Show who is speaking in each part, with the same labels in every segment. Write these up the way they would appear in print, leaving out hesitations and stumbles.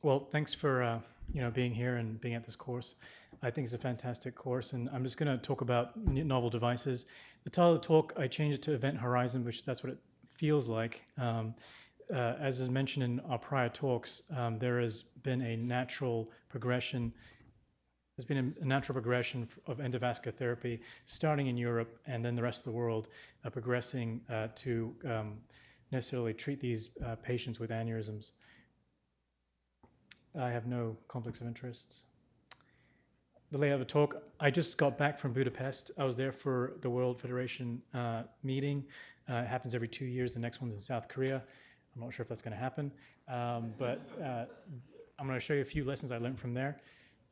Speaker 1: Well, thanks for being here and being at this course. I think it's a fantastic course, and I'm just going to talk about novel devices. The title of the talk, I changed it to Event Horizon, which that's what it feels like. As is mentioned in our prior talks, there has been a natural progression. There's been a natural progression of endovascular therapy, starting in Europe and then the rest of the world, progressing to necessarily treat these patients with aneurysms. I have no conflicts of interests. The layout of the talk, I just got back from Budapest. I was there for the World Federation meeting. It happens every 2 years. The next one's in South Korea. I'm not sure if that's going to happen, but I'm going to show you a few lessons I learned from there.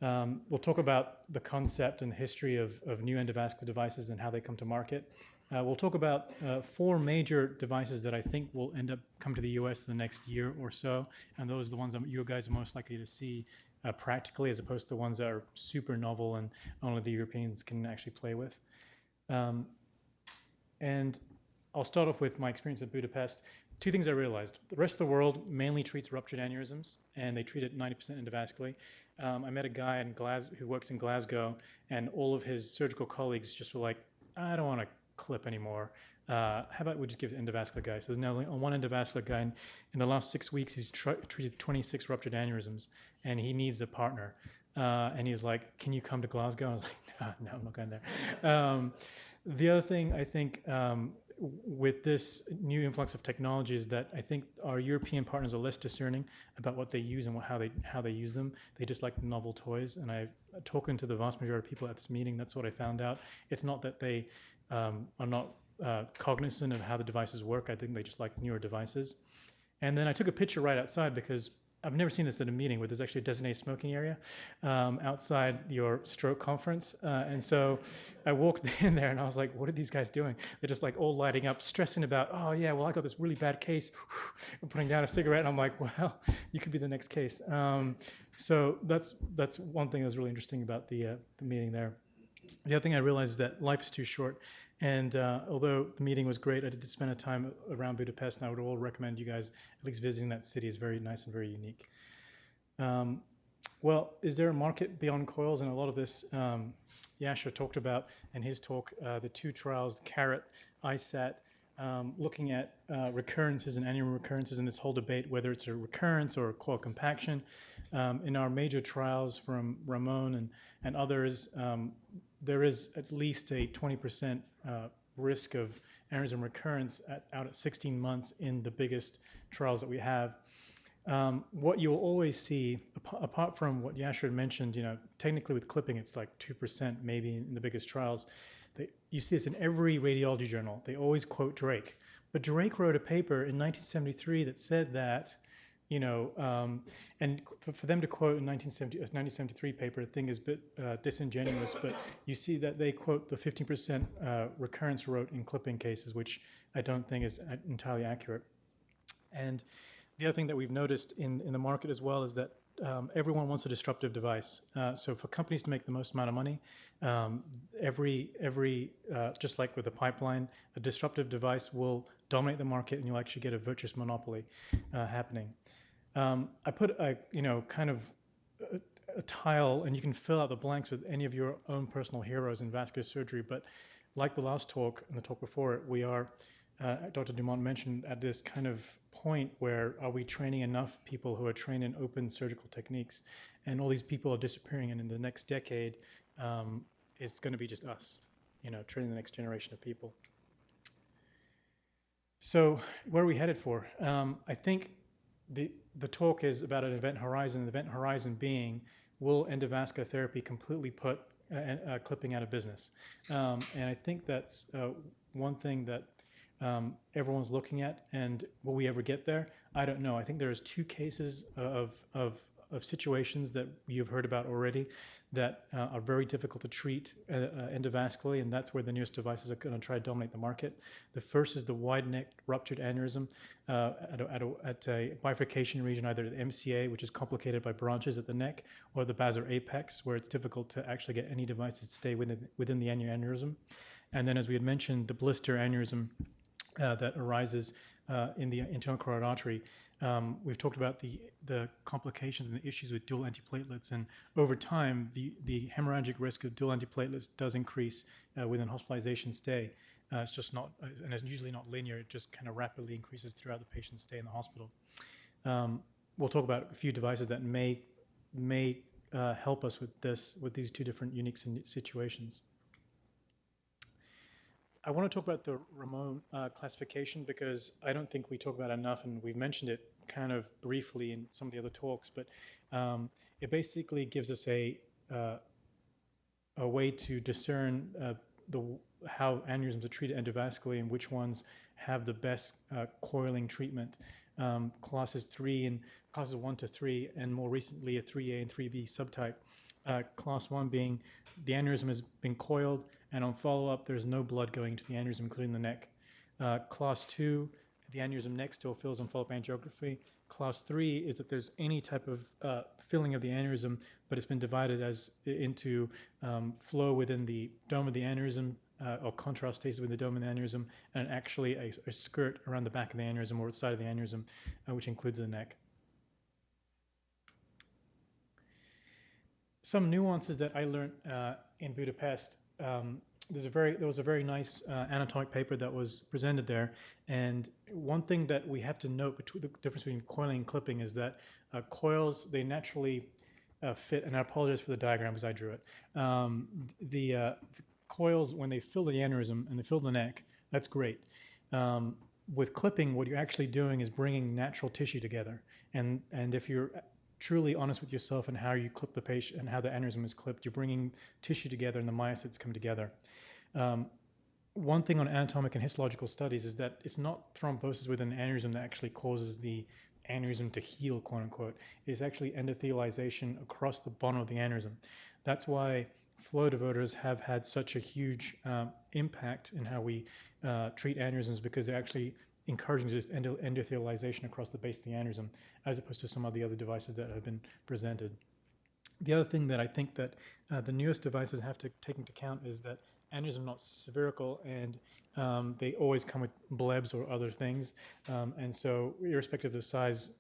Speaker 1: We'll talk about the concept and history of new endovascular devices and how they come to market. We'll talk about 4 major devices that I think will end up come to the US in the next year or so, and those are the ones that you guys are most likely to see practically, as opposed to the ones that are super novel and only the Europeans can actually play with. And I'll start off with my experience at Budapest. 2 things I realized. The rest of the world mainly treats ruptured aneurysms, and they treat it 90% endovascularly. I met a guy who works in Glasgow, and all of his surgical colleagues just were like, I don't want to clip anymore. How about we just give it to endovascular guy? So there's now only one endovascular guy. And in the last 6 weeks, he's treated 26 ruptured aneurysms, and he needs a partner. And he's like, can you come to Glasgow? I was like, no, I'm not going there. The other thing I think with this new influx of technology is that I think our European partners are less discerning about what they use and how they use them. They just like novel toys. And I've talking to the vast majority of people at this meeting, that's what I found out. It's not that they are not cognizant of how the devices work. I think they just like newer devices. And then I took a picture right outside because I've never seen this at a meeting where there's actually a designated smoking area outside your stroke conference. And so I walked in there and I was like, what are these guys doing? They're just like all lighting up, stressing about, oh yeah, well I got this really bad case. I'm putting down a cigarette and I'm like, well, you could be the next case. So that's one thing that was really interesting about the meeting there. The other thing I realized is that life is too short. And although the meeting was great, I did spend a time around Budapest, and I would all recommend you guys at least visiting that city. It's very nice and very unique. Well, is there a market beyond coils? And a lot of this Yasha talked about in his talk, the 2 trials, CARET, ISAT, looking at recurrences and annual recurrences and this whole debate, whether it's a recurrence or a coil compaction. In our major trials from Ramone and others, there is at least a 20% risk of aneurysm recurrence out at 16 months in the biggest trials that we have. What you'll always see, apart from what Yasha had mentioned, technically with clipping, it's like 2% maybe in the biggest trials. You see this in every radiology journal. They always quote Drake. But Drake wrote a paper in 1973 that said that, and for them to quote a 1973 paper, I think is a bit disingenuous, but you see that they quote the 15% recurrence rate in clipping cases, which I don't think is entirely accurate. And the other thing that we've noticed in the market as well is that everyone wants a disruptive device. So for companies to make the most amount of money, just like with a pipeline, a disruptive device will dominate the market, and you'll actually get a virtuous monopoly happening. I put a tile, and you can fill out the blanks with any of your own personal heroes in vascular surgery. But like the last talk and the talk before it, we are, Dr. Dumont mentioned, at this kind of point where are we training enough people who are trained in open surgical techniques? And all these people are disappearing, and in the next decade, it's going to be just us, training the next generation of people. So where are we headed for? I think the talk is about an event horizon. The event horizon being, will endovascular therapy completely put clipping out of business? And I think that's one thing that everyone's looking at. And will we ever get there? I don't know. I think there's 2 cases of situations that you've heard about already that are very difficult to treat endovascularly, and that's where the newest devices are going to try to dominate the market. The first is the wide-necked ruptured aneurysm at a bifurcation region, either the MCA, which is complicated by branches at the neck, or the basilar apex, where it's difficult to actually get any devices to stay within the aneurysm. And then, as we had mentioned, the blister aneurysm that arises in the internal carotid artery. We've talked about the complications and the issues with dual antiplatelets, and over time, the hemorrhagic risk of dual antiplatelets does increase within hospitalization stay. It's just not, and it's usually not linear. It just kind of rapidly increases throughout the patient's stay in the hospital. We'll talk about a few devices that may help us with these two different unique situations. I want to talk about the Ramone classification because I don't think we talk about it enough, and we've mentioned it kind of briefly in some of the other talks, but it basically gives us a way to discern how aneurysms are treated endovascularly and which ones have the best coiling treatment. Classes 3 and classes 1 to 3, and more recently a 3A and 3B subtype. Class 1 being the aneurysm has been coiled, and on follow-up there's no blood going to the aneurysm, including the neck. Class 2, the aneurysm next still fills on follow-up angiography. Class 3 is that there's any type of filling of the aneurysm, but it's been divided into flow within the dome of the aneurysm, or contrast stasis within the dome of the aneurysm, and actually a skirt around the back of the aneurysm or the side of the aneurysm, which includes the neck. Some nuances that I learned in Budapest. There was a very nice anatomic paper that was presented there, and one thing that we have to note between the difference between coiling and clipping is that coils, they naturally fit, and I apologize for the diagram because I drew it. The coils, when they fill the aneurysm and they fill the neck, that's great. With clipping, what you're actually doing is bringing natural tissue together, and if you're truly honest with yourself and how you clip the patient and how the aneurysm is clipped, you're bringing tissue together and the myocytes come together. One thing on anatomic and histological studies is that it's not thrombosis within the aneurysm that actually causes the aneurysm to heal, quote unquote. It's actually endothelialization across the bottom of the aneurysm. That's why flow diverters have had such a huge impact in how we treat aneurysms, because they're actually encouraging just endothelialization across the base of the aneurysm, as opposed to some of the other devices that have been presented. The other thing that I think that the newest devices have to take into account is that aneurysms are not spherical, and they always come with blebs or other things. And so irrespective of the size,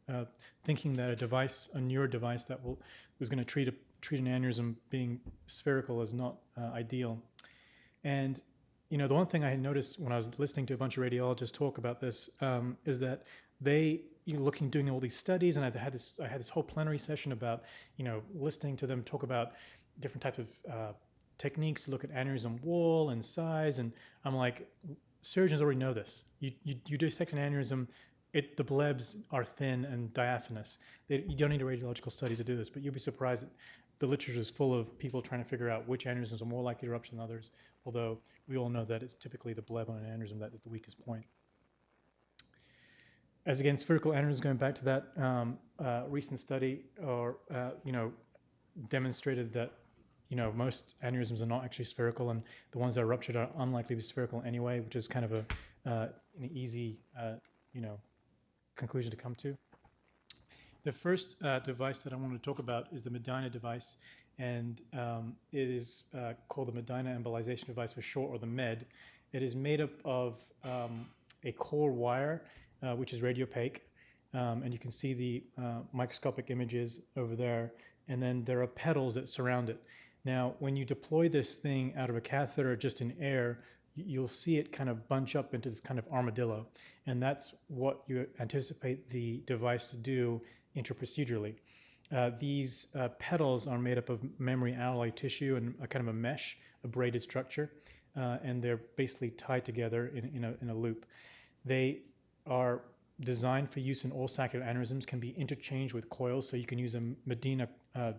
Speaker 1: thinking that a newer device that was going to treat an aneurysm being spherical is not ideal. And the one thing I had noticed when I was listening to a bunch of radiologists talk about this is that they, doing all these studies, and I had this whole plenary session about, listening to them talk about different types of techniques to look at aneurysm wall and size, and I'm like, surgeons already know this. You dissect an aneurysm, the blebs are thin and diaphanous. You don't need a radiological study to do this, but you'll be surprised that the literature is full of people trying to figure out which aneurysms are more likely to rupture than others, although we all know that it's typically the bleb on an aneurysm that is the weakest point. As again, spherical aneurysms, going back to that recent study, demonstrated that most aneurysms are not actually spherical, and the ones that are ruptured are unlikely to be spherical anyway, which is kind of an easy conclusion to come to. The first device that I want to talk about is the Madonna Device, and it is called the Madonna Embolization Device for short, or the MED. It is made up of a core wire, which is radiopaque, and you can see the microscopic images over there, and then there are petals that surround it. Now, when you deploy this thing out of a catheter just in air, you'll see it kind of bunch up into this kind of armadillo, and that's what you anticipate the device to do intraprocedurally. These petals are made up of memory alloy tissue and a kind of a mesh, a braided structure, and they're basically tied together in a loop. They are designed for use in all saccular aneurysms, can be interchanged with coils, so you can use a Madonna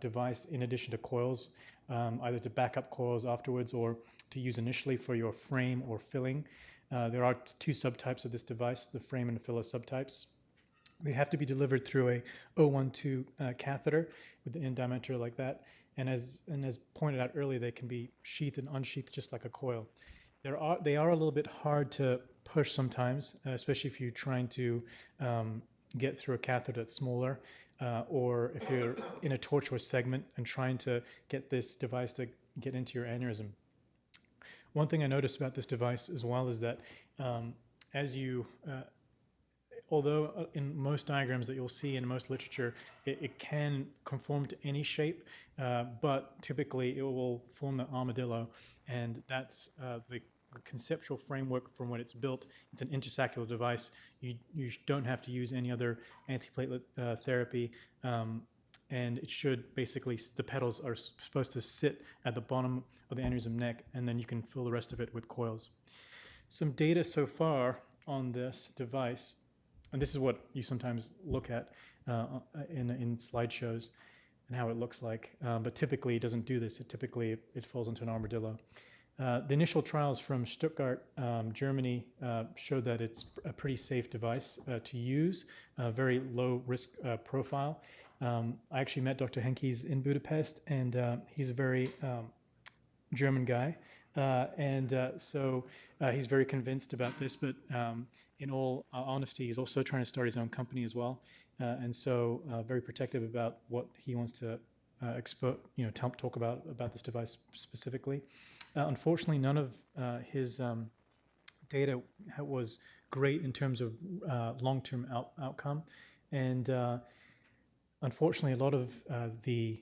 Speaker 1: device in addition to coils, either to back up coils afterwards or to use initially for your frame or filling. There are two subtypes of this device, the frame and the filler subtypes. They have to be delivered through a 012 catheter with the end diameter like that, and as pointed out earlier, they can be sheathed and unsheathed just like a coil. They are a little bit hard to push sometimes, especially if you're trying to get through a catheter that's smaller, or if you're in a tortuous segment and trying to get this device to get into your aneurysm. One thing I noticed about this device as well is that as you although in most diagrams that you'll see in most literature, it can conform to any shape, but typically it will form the armadillo, and that's the conceptual framework from when it's built. It's an intersaccular device. You don't have to use any other antiplatelet therapy, and it should basically, the petals are supposed to sit at the bottom of the aneurysm neck, and then you can fill the rest of it with coils. Some data so far on this device, and this is what you sometimes look at in slideshows and how it looks like, but typically it doesn't do this. Typically it falls into an armadillo. The initial trials from Stuttgart, Germany, showed that it's a pretty safe device to use, a very low risk profile. I actually met Dr. Henkes in Budapest, and he's a very German guy. So he's very convinced about this, but in all honesty, he's also trying to start his own company as well, and so very protective about what he wants to talk about this device specifically. Unfortunately, none of his data was great in terms of long-term outcome, and unfortunately, a lot of the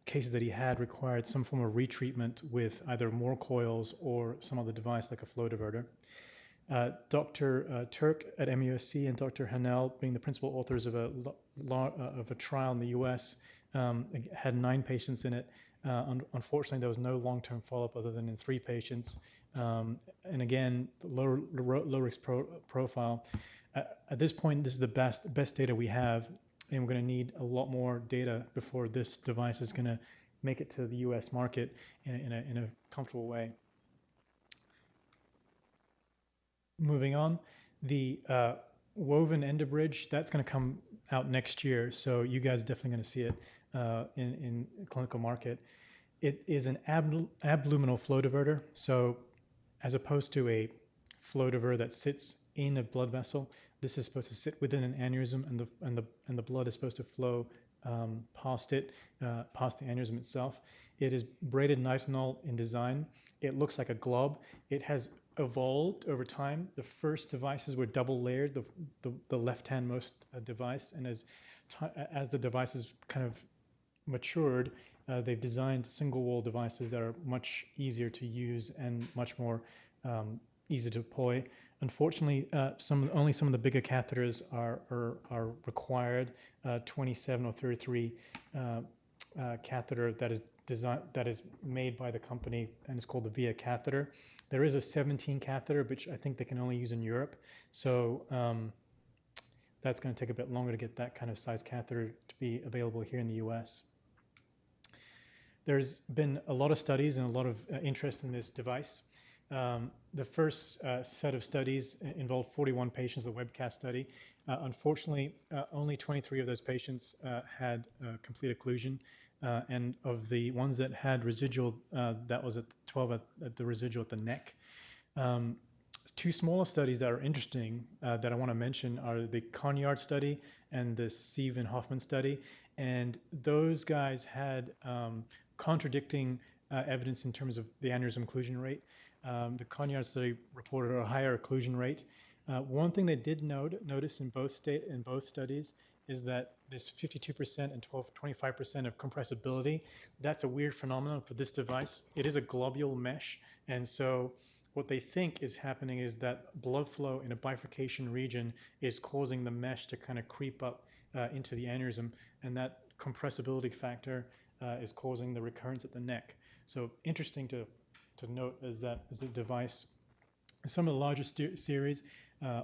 Speaker 1: cases that he had required some form of retreatment with either more coils or some other device like a flow diverter. Dr. Turk at MUSC and Dr. Hanel, being the principal authors of a trial in the US, had 9 patients in it. Unfortunately, there was no long-term follow-up other than in 3 patients. And again, low risk profile. At this point, this is the best data we have, and we're going to need a lot more data before this device is going to make it to the US market in a comfortable way. Moving on, the woven endobridge, that's going to come out next year, so you guys are definitely going to see it in clinical market. It is an abluminal flow diverter, so as opposed to a flow diverter that sits in a blood vessel, this is supposed to sit within an aneurysm, and the blood is supposed to flow past it, past the aneurysm itself. It is braided nitinol in design. It looks like a glob. It has evolved over time. The first devices were double layered, the left-hand most device, and as the devices kind of matured, they've designed single wall devices that are much easier to use and much more easy to deploy. Unfortunately, only some of the bigger catheters are required. 27 or 33 catheter that is made by the company, and it's called the VIA catheter. There is a 17 catheter, which I think they can only use in Europe. So that's going to take a bit longer to get that kind of size catheter to be available here in the US. There's been a lot of studies and a lot of interest in this device. The first set of studies involved 41 patients, the webcast study. Unfortunately, only 23 of those patients had complete occlusion, and of the ones that had residual, that was at 12 at the residual at the neck. 2 smaller studies that are interesting that I want to mention are the Conyard study and the Sieve and Hoffman study, and those guys had contradicting evidence in terms of the aneurysm occlusion rate. The Conyard study reported a higher occlusion rate. One thing they did notice in both studies is that this 52% and 25% of compressibility, that's a weird phenomenon for this device. It is a globule mesh, and so what they think is happening is that blood flow in a bifurcation region is causing the mesh to kind of creep up into the aneurysm, and that compressibility factor is causing the recurrence at the neck. So interesting to note is that the device, some of the largest series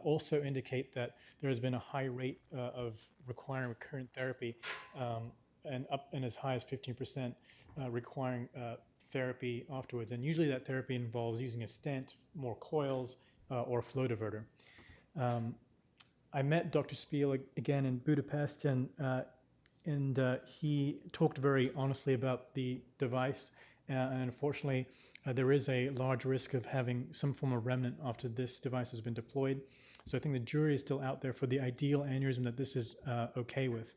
Speaker 1: also indicate that there has been a high rate of requiring recurrent therapy, and as high as 15% requiring therapy afterwards. And usually that therapy involves using a stent, more coils, or a flow diverter. I met Dr. Spiel again in Budapest, and he talked very honestly about the device. And unfortunately, there is a large risk of having some form of remnant after this device has been deployed. So I think the jury is still out there for the ideal aneurysm that this is okay with.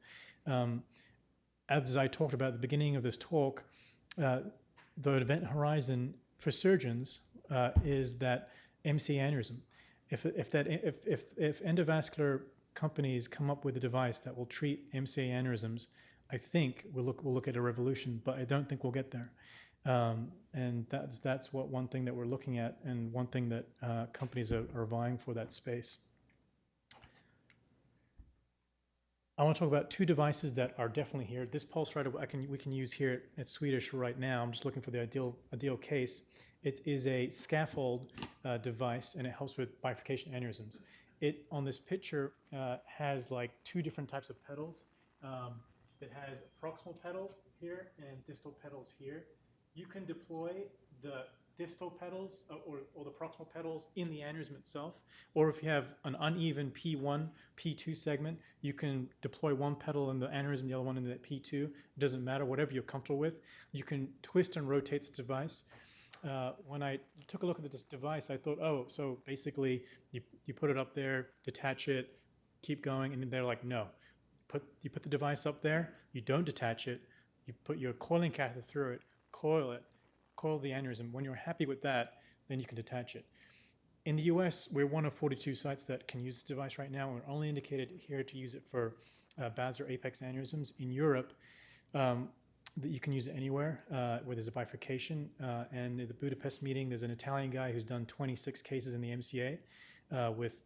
Speaker 1: As I talked about at the beginning of this talk, the event horizon for surgeons is that MC aneurysm. If endovascular companies come up with a device that will treat MCA aneurysms, I think we'll look at a revolution, but I don't think we'll get there. And that's one thing that we're looking at, and one thing that companies are vying for that space. I want to talk about two devices that are definitely here. This pulse writer we can use here at Swedish right now. I'm just looking for the ideal case. It is a scaffold device, and it helps with bifurcation aneurysms. It on this picture has like two different types of pedals. It has proximal pedals here and distal pedals here. You can deploy the distal pedals or the proximal pedals in the aneurysm itself, or if you have an uneven P1, P2 segment, you can deploy one pedal in the aneurysm, the other one in the P2. It doesn't matter, whatever you're comfortable with. You can twist and rotate this device. When I took a look at this device, I thought, oh, so basically you put it up there, detach it, keep going, and they're like, no. You put the device up there, you don't detach it, you put your coiling catheter through it, coil the aneurysm. When you're happy with that, then you can detach it. In the US, we're one of 42 sites that can use this device right now. We're only indicated here to use it for basilar apex aneurysms. In Europe, you can use it anywhere where there's a bifurcation. And at the Budapest meeting, there's an Italian guy who's done 26 cases in the MCA with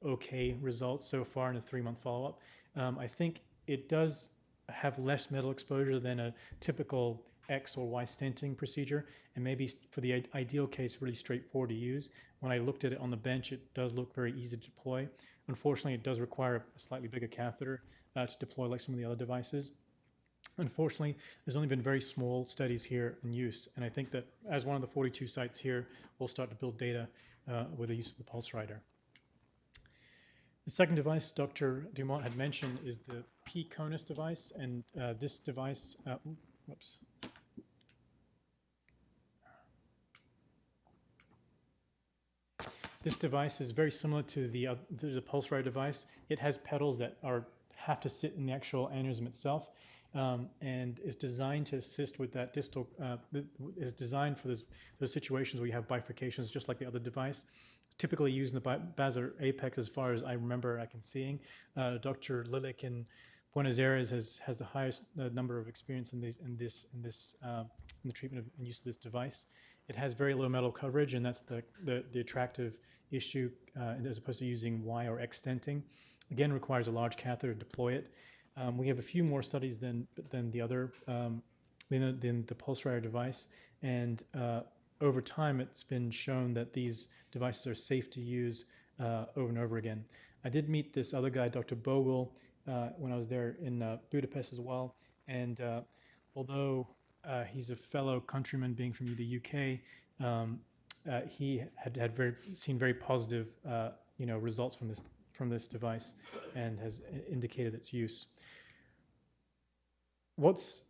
Speaker 1: okay results so far in a 3-month follow-up. I think it does have less metal exposure than a typical X or Y stenting procedure, and maybe for the ideal case, really straightforward to use. When I looked at it on the bench, it does look very easy to deploy. Unfortunately, it does require a slightly bigger catheter to deploy like some of the other devices. Unfortunately, there's only been very small studies here in use, and I think that as one of the 42 sites here, we'll start to build data with the use of the pulse writer. The second device Dr. Dumont had mentioned is the PeakConus device, and this device, whoops. This device is very similar to the pulse writer device. It has pedals that have to sit in the actual aneurysm itself, and is designed to assist with that distal. Is designed for those situations where you have bifurcations, just like the other device. It's typically used in the basilar apex, as far as I remember, I can seeing. Dr. Lilik in Buenos Aires has the highest number of experience in the treatment and use of this device. It has very low metal coverage, and that's the attractive issue, as opposed to using Y or X stenting. Again, requires a large catheter to deploy it. We have a few more studies than the other than the pulse writer device, and over time, it's been shown that these devices are safe to use over and over again. I did meet this other guy, Dr. Bogle, when I was there in Budapest as well, and although he's a fellow countryman, being from the UK, he had seen very positive results from this device, and has indicated its use. What's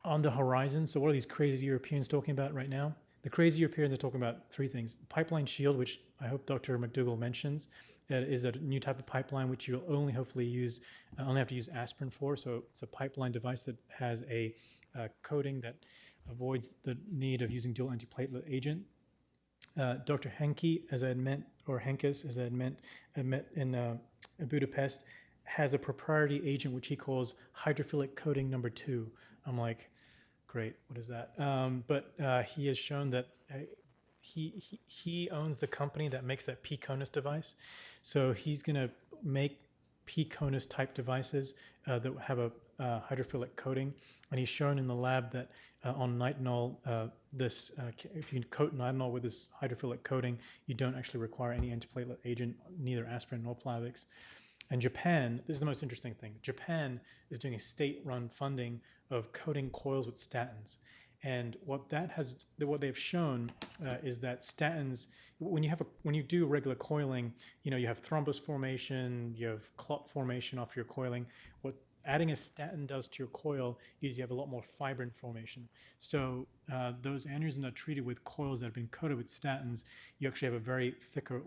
Speaker 1: on the horizon? So what are these crazy Europeans talking about right now? The crazy Europeans are talking about three things. Pipeline shield, which I hope Dr. McDougall mentions, is a new type of pipeline which you'll only have to use aspirin for. So it's a pipeline device that has a coating that avoids the need of using dual antiplatelet agent. Dr. Henke, as I had met, or Henkes, as I had met in Budapest, has a proprietary agent which he calls hydrophilic coating number 2. I'm like, great, what is that? But he has shown that he owns the company that makes that PeakConus device. So he's going to make PeakConus type devices that have a hydrophilic coating. And he's shown in the lab that on nitinol, if you coat nitinol with this hydrophilic coating, you don't actually require any antiplatelet agent, neither aspirin nor Plavix. And Japan, this is the most interesting thing. Japan is doing a state-run funding of coating coils with statins. And what they've shown is that statins, when you do regular coiling, you have thrombus formation, you have clot formation off your coiling. What adding a statin does to your coil is you have a lot more fibrin formation. So those aneurysms that are treated with coils that have been coated with statins, you actually have a very thicker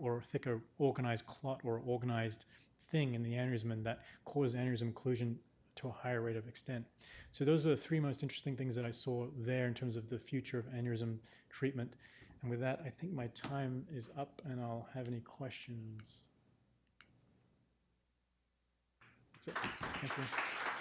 Speaker 1: organized clot or organized thing in the aneurysm, and that causes aneurysm occlusion to a higher rate of extent. So those are the three most interesting things that I saw there in terms of the future of aneurysm treatment. And with that, I think my time is up, and I'll have any questions. That's it. Thank you.